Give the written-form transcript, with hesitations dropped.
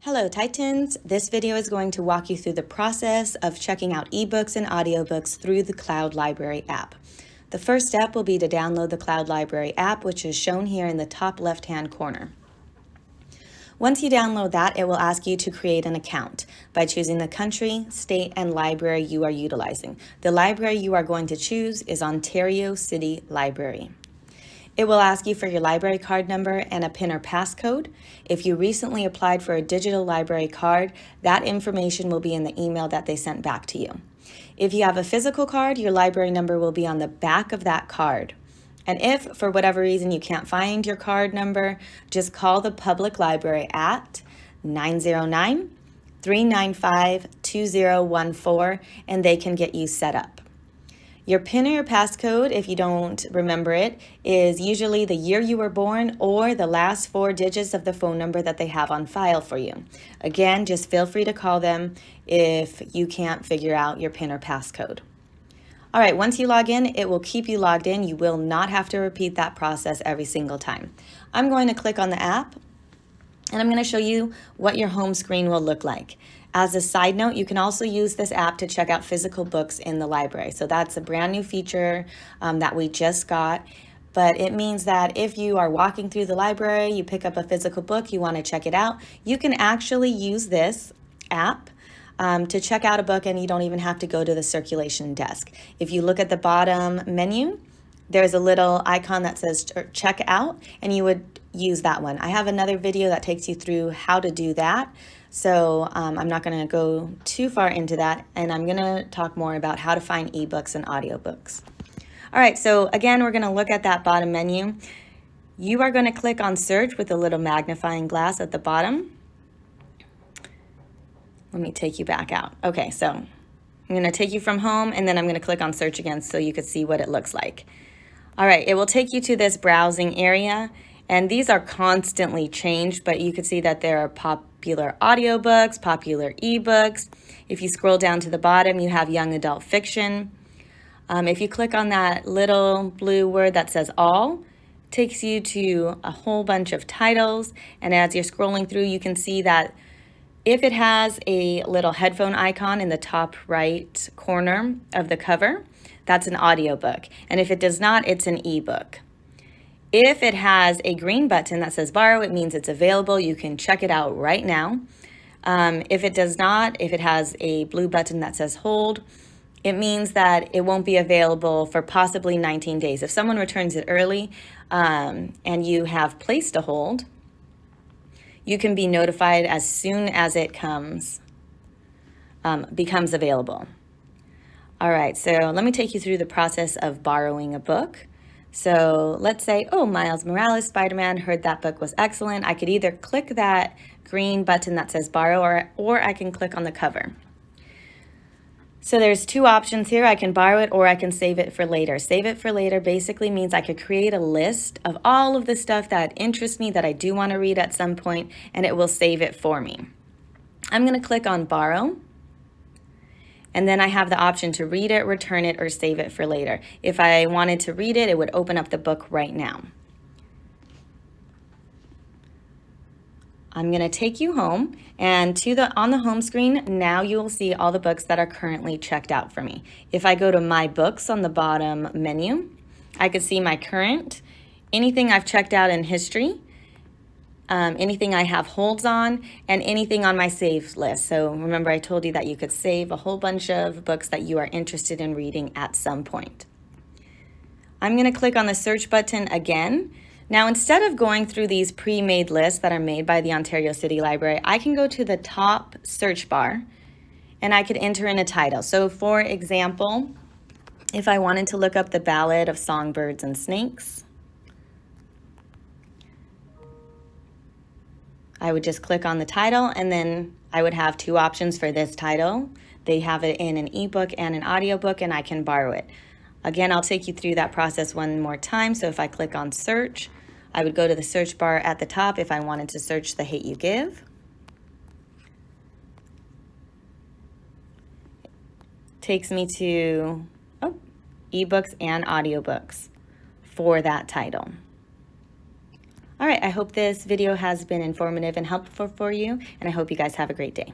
Hello Titans, this video is going to walk you through the process of checking out ebooks and audiobooks through the Cloud Library app. The first step will be to download the Cloud Library app, which is shown here in the top left-hand corner. Once you download that, it will ask you to create an account by choosing the country, state, and library you are utilizing. The library you are going to choose is Ontario City Library. It will ask you for your library card number and a PIN or passcode. If you recently applied for a digital library card, that information will be in the email that they sent back to you. If you have a physical card, your library number will be on the back of that card. And if, for whatever reason, you can't find your card number, just call the public library at 909-395-2014 and they can get you set up. Your PIN or your passcode, if you don't remember it, is usually the year you were born or the last 4 digits of the phone number that they have on file for you. Again, just feel free to call them if you can't figure out your PIN or passcode. All right, once you log in, it will keep you logged in. You will not have to repeat that process every single time. I'm going to click on the app, and I'm going to show you what your home screen will look like. As a side note, you can also use this app to check out physical books in the library. So that's a brand new feature that we just got. But it means that if you are walking through the library, you pick up a physical book, you want to check it out, you can actually use this app to check out a book, and you don't even have to go to the circulation desk. If you look at the bottom menu, there's a little icon that says check out, and you would use that one. I have another video that takes you through how to do that. So I'm not going to go too far into that, and I'm going to talk more about how to find ebooks and audiobooks. All right, so again, we're going to look at that bottom menu. You are going to click on search with the little magnifying glass at the bottom. Let me take you back out. Okay, so I'm going to take you from home, and then I'm going to click on search again so you could see what it looks like. All right, it will take you to this browsing area, and these are constantly changed, but you can see that there are popular audiobooks, popular ebooks. If you scroll down to the bottom, you have young adult fiction. If you click on that little blue word that says all, it takes you to a whole bunch of titles, and as you're scrolling through, you can see that if it has a little headphone icon in the top right corner of the cover, that's an audiobook. And if it does not, it's an ebook. If it has a green button that says borrow, it means it's available. You can check it out right now. If it does not, if it has a blue button that says hold, it means that it won't be available for possibly 19 days. If someone returns it early and you have placed a hold, you can be notified as soon as it becomes available. All right, so let me take you through the process of borrowing a book. So let's say, oh, Miles Morales, Spider-Man, heard that book was excellent. I could either click that green button that says borrow, or I can click on the cover. So there's 2 options here. I can borrow it or I can save it for later. Save it for later basically means I could create a list of all of the stuff that interests me that I do want to read at some point, and it will save it for me. I'm going to click on borrow. And then I have the option to read it, return it, or save it for later. If I wanted to read it, it would open up the book right now. I'm going to take you home, and on the home screen, now you will see all the books that are currently checked out for me. If I go to my books on the bottom menu, I could see my current, anything I've checked out in history, anything I have holds on, and anything on my saved list. So remember, I told you that you could save a whole bunch of books that you are interested in reading at some point. I'm going to click on the search button again. Now, instead of going through these pre-made lists that are made by the Ontario City Library, I can go to the top search bar and I could enter in a title. So for example, if I wanted to look up The Ballad of Songbirds and Snakes, I would just click on the title, and then I would have 2 options for this title. They have it in an ebook and an audiobook, and I can borrow it. Again, I'll take you through that process one more time. So if I click on search, I would go to the search bar at the top if I wanted to search The Hate You Give. Takes me to ebooks and audiobooks for that title. All right, I hope this video has been informative and helpful for you, and I hope you guys have a great day.